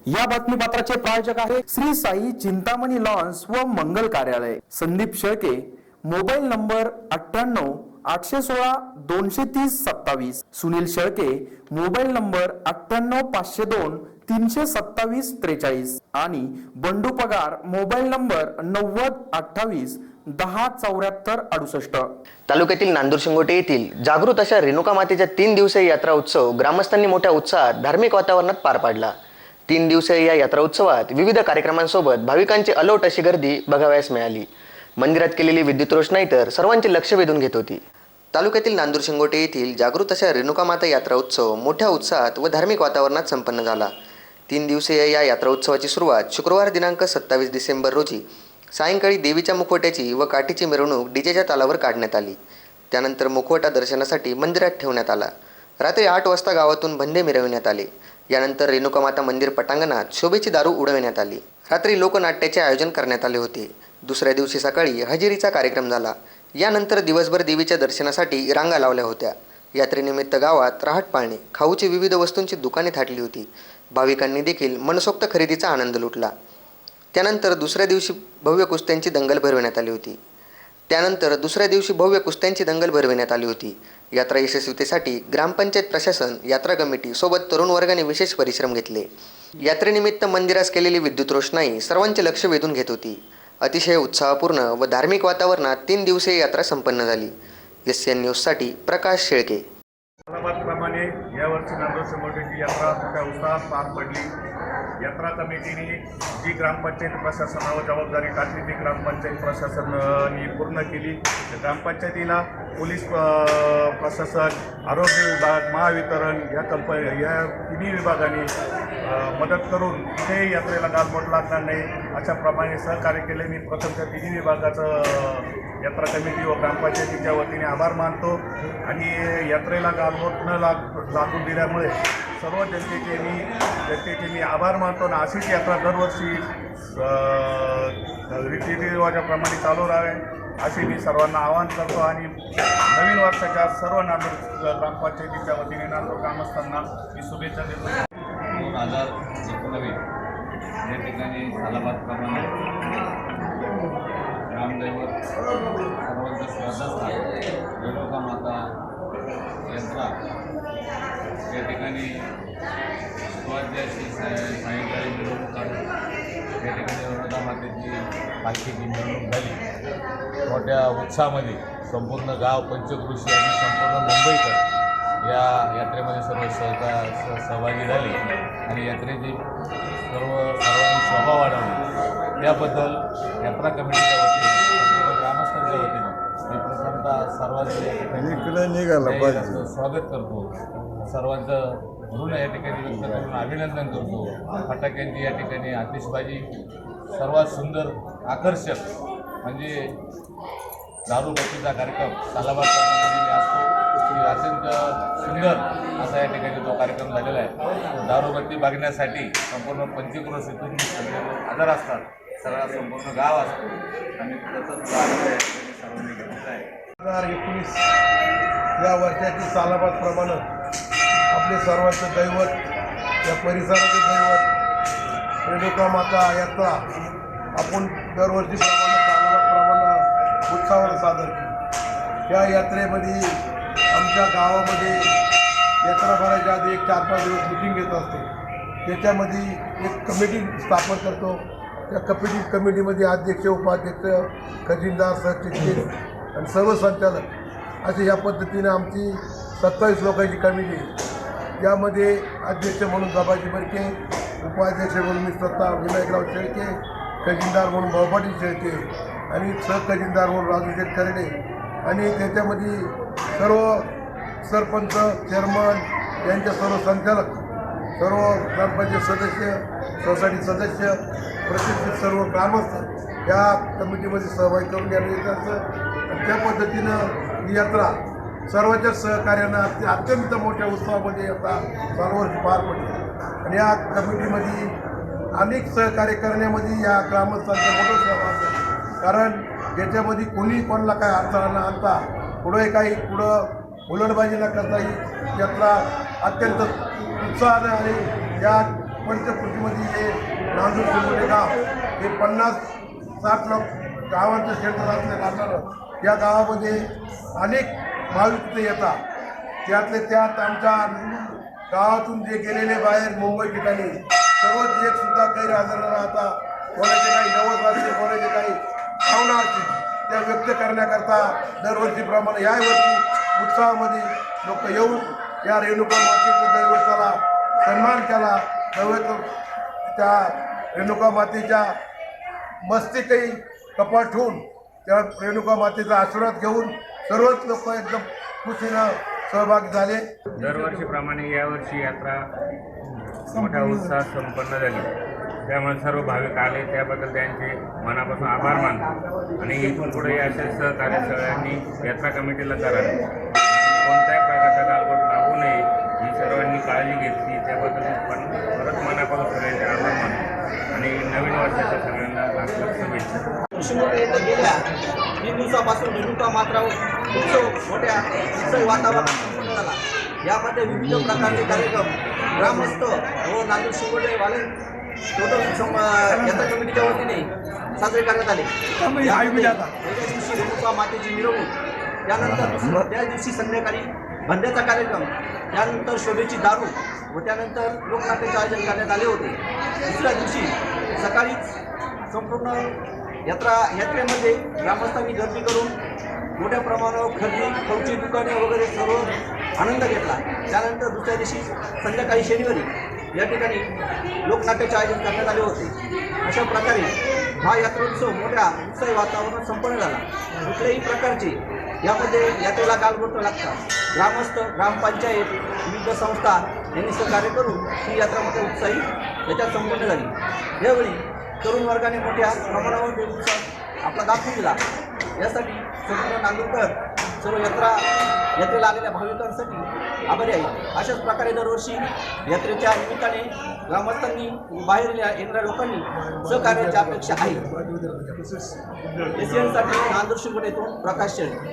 या बातमीपत्राचे प्रायोजक आहे श्री साई चिंतामणी लॉन्स व मंगल कार्यालय, Sandeep Shelke, mobile number 98-816-230-27, Sunil Shelke, mobile number 98-502-327-43 आणि बंडू पगार, मोबाईल नंबर 90-28-10-74-68. तालुक्यातील नांदूर शिंगोटे येथील जागृत अशा रेणुका मातेच्या 3 दिवसीय यात्रा उत्सव ग्रामस्थांनी मोठ्या उत्साहात धार्मिक वातावरणात पार पाडला. 3 दिवसीय या यात्रा उत्सवात विविध कार्यक्रमांसोबत भाविकांची अलोट अशी गर्दी बघावयास मिळाली. मंदिरात केलेली विद्युत रोषणाई तर सर्वांचे लक्ष वेधून घेत होती. तालुक्यातील नांदूर शिंगोटे येथील जागृत अशा रेणुका माता यात्रा उत्सव मोठ्या उत्साहात व धार्मिक वातावरणात संपन्न झाला. 3 दिवसीय या यात्रा उत्सवाची सुरुवात शुक्रवार दिनांक 27 डिसेंबर रोजी सायंकाळी देवीच्या मुखवट्याची व काठीची मिरवणूक डीजेच्या तालावर काढण्यात आली. त्यानंतर मुखवटा दर्शनासाठी मंदिरात ठेवण्यात आला. रात्री 8 वाजता गावातून भंडे मिरविण्यात आले. यानंतर रेणुका माता मंदिर पटांगणात शोभेची दारू उडविण्यात आली. रात्री लोकनाट्याचे आयोजन करण्यात आले होते. दुसऱ्या दिवशी सकाळी हजेरीचा कार्यक्रम झाला. यानंतर दिवसभर देवीच्या दर्शनासाठी रांगा लावल्या होत्या. यात्रेनिमित्त गावात रहाट पाळणे, खाऊची विविध वस्तूंची दुकाने थाटली होती. भाविकांनी देखील मनसोक्त खरेदीचा आनंद लुटला. त्यानंतर दुसऱ्या दिवशी भव्य कुस्त्यांची दंगल भरविण्यात आली होती. यात्रा यशस्वीतेसाठी ग्रामपंचायत प्रशासन, यात्रा कमिटी सोबत तरुण वर्गाने विशेष परिश्रम घेतले. यात्रेनिमित्त मंदिरास केलेली विद्युत रोषणाई सर्वांचे लक्ष वेधून घेत होती. अतिशय उत्साहपूर्ण व धार्मिक वातावरणात 3 दिवसीय यात्रा संपन्न झाली. SN न्यूजसाठी प्रकाश शेळके. प्रमाणे यावर्षी नांदूर शिंगोटेची यात्रा मोठ्या उत्साहात पार पडली. यात्रा कमिटीने जी ग्रामपंचायत प्रशासनावर जबाबदारी टाकली ती ग्रामपंचायत प्रशासनाने पूर्ण केली. ग्रामपंचायतीला पोलीस प्रशासन, आरोग्य विभाग, महावितरण या तिन्ही विभागाने मदत करून कुठेही यात्रेला गालबोट लागणार नाही अशा प्रमाणे सहकार्य केले. मी प्रथमच्या तिन्ही विभागाचं यात्रा कमिटी व ग्रामपंचायतीच्या वतीने आभार मानतो आणि यात्रेला गालबोट न लागून दिल्यामुळे सर्व जनतेचे मी आभार मानतो आणि अशीच यात्रा दरवर्षी रीतिरिवाजाप्रमाणे चालू राहावे असे मी सर्वांना आवाहन करतो आणि नवीन वर्षाच्या सर्व नांदूर ग्रामपंचायतीच्या वतीने नांदूर ग्रामस्थांना मी शुभेच्छा देतो. 2019 या ठिकाणी सालाबादप्रमाणे ग्रामदैवत सर्वांचं श्रद्धास्थान रेणुका माता यात्रा या ठिकाणी सुरुवात अशी सायंकाळी मिरवणूक काढून या ठिकाणी रेणुका मातेची पालखीची मिरवणूक झाली. मोठ्या उत्साहामध्ये संपूर्ण गाव, पंचक्रोशी आणि संपूर्ण मुंबईकर या यात्रेमध्ये सहभागी झाले आणि यात्रेची सर्वांनी शोभा वाढवली. त्याबद्दल यात्रा कमिटीच्या वतीने, ग्रामस्थांच्या वतीने मी प्रथमतः सर्वांचं या ठिकाणी स्वागत करतो. सर्वांचं ऋण या ठिकाणी व्यक्त करून अभिनंदन करतो. फटाक्यांची या ठिकाणी आतिषबाजी सर्वात सुंदर, आकर्षक म्हणजे दारूबत्तीचा कार्यक्रम सालाबादमध्ये असतो. अत्यंत सुंदर असा या ठिकाणी तो कार्यक्रम झालेला आहे. दारूबत्ती बघण्यासाठी संपूर्ण पंचक्रोशीतून हजर असतात. सगळा संपूर्ण गाव असतो आणि तसंच सर्वांनी घेतलेला आहे. 2019 या वर्षाची सालाबादप्रमाणे आपले सर्वांचं दैवत, या परिसराचं दैवत रेणुका माता यात्रा आपण दरवर्षीप्रमाणे सालाबादप्रमाणे उत्साहाने सादर केली. या यात्रेमध्ये आमच्या गावामध्ये यात्रा भरायच्या आधी 4-5 दिवस मिटिंग घेत असते. त्याच्यामध्ये एक कमिटी स्थापन करतो. त्या कमिटीमध्ये अध्यक्ष, उपाध्यक्ष, खजिनदार, सरचिटणीस आणि सर्व संचालक असे या पद्धतीने आमची 27 लोकांची कमिटी आहे. यामध्ये अध्यक्ष म्हणून बाबाजी बरके, उपाध्यक्ष म्हणून मी स्वतः विनायकराव शेळके, खजिनदार म्हणून भाऊपाटील शेळके आणि सहखजिनदार म्हणून राजूशेठ करडे आणि त्याच्यामध्ये सर्व सरपंच, चेअरमन यांच्या सर्व संचालक, सर्व ग्रामपंचायत सदस्य, सोसायटी सदस्य, प्रतिष्ठित सर्व ग्रामस्थ या कमिटीमध्ये सहभागी करून घेण्यात येत असतं. आणि त्या पद्धतीनं ही यात्रा सर्वांच्या सहकार्यानं अत्यंत मोठ्या उत्सवामध्ये आता चालूवर्षी पार पडली. आणि या कमिटीमध्ये अनेक सहकार्य करण्यामध्ये या ग्रामस्थांचा मोठा सहभाग आहे. कारण याच्यामध्ये कोणी कोणाला काय अडथळा न आणता पुढं उलटबाजी न करता ही यात्रा अत्यंत उत्साहाने आणि या पंचकृषीमध्ये हे नांदूर शिंगोटे गाव हे 50-60 गावांचं सेंटर असल्या कारणानं या गावामध्ये अनेक भाविक तिथे येतात. त्यातले त्यात आमच्या गावातून जे गेलेले बाहेर मुंबई ठिकाणी सर्वच एक सुद्धा गैरहजर न राहता कोणाचे काही नवस असतील, कोणाचे काही भावना असतील त्या व्यक्त करण्याकरता दरवर्षीप्रमाणे यावर्षी उत्साहामध्ये लोक येऊन या रेणुका मातेच्या दैवताला सन्मान केला. नव्हे तर त्या रेणुका मातेच्या मस्तकही कपाळ ठेवून त्या रेणुका मातेचा आशीर्वाद घेऊन सर्वच लोक एकदम खुशीनं सहभागी झाले. दरवर्षीप्रमाणे यावर्षी यात्रा मोठ्या उत्साहात संपन्न झाली. त्यामुळे सर्व भाविक आले त्याबद्दल त्यांचे मनापासून आभार मानतो आणि इथून पुढे असेच सहकार्य सगळ्यांनी यात्रा कमिटीला करावे. कोणत्याही प्रकारचा गालबोट लागू नये ही सर्वांनी काळजी घेतली त्याबद्दल पण परत मनापासून सगळ्यांचे आभार मानतो आणि नवीन वर्षाच्या सगळ्यांना लाख शुभेच्छा. शिंगोटे येथे गेल्या 3 दिवसापासून रेणुका माता उत्सव मोठ्या उत्सवी वातावरणात संपन्न झाला. यामध्ये विविध प्रकारचे कार्यक्रम ग्रामस्थ व नांदूर शिंगोटेवाले टोटल यात्रा कमिटीच्या वतीने साजरे करण्यात आले. पहिल्या दिवशी रेणुका मातेची मिरवणूक, त्यानंतर त्या दिवशी संध्याकाळी बंद्याचा कार्यक्रम, त्यानंतर शोभेची दारू व त्यानंतर लोकनाट्याचे आयोजन करण्यात आले होते. दुसऱ्या दिवशी सकाळीच संपूर्ण यात्रेमध्ये ग्रामस्थांनी गर्दी करून मोठ्या प्रमाणावर खरेदी, फळची दुकाने वगैरे सर्व आनंद घेतला. त्यानंतर दुसऱ्या दिवशी संध्याकाळी शनिवारी या ठिकाणी लोकनाट्याचे आयोजन करण्यात आले होते. अशा प्रकारे हा यात्रोत्सव मोठ्या उत्साही वातावरणात संपन्न झाला. कुठल्याही प्रकारचे यामध्ये यात्रेला गालबोट लागतात. ग्रामस्थ, ग्रामपंचायत, विविध संस्था यांनी सहकार्य करून ही यात्रा मोठ्या उत्साही याच्यात संपन्न झाली. यावेळी तरुण वर्गाने मोठ्या प्रमाणावर उत्साह आपला दाखवून दिला. यासाठी संपूर्ण नांदूरकर सर्व यात्रेला आलेल्या भाविकांसाठी आभारी आहे. अशाच प्रकारे दरवर्षी यात्रेच्या निमित्ताने ग्रामस्थांनी बाहेर येणाऱ्या लोकांनी सहकार्याची अपेक्षा आहे. एसीएनसाठी नांदूर शिंगोटेतून प्रकाश शेळके.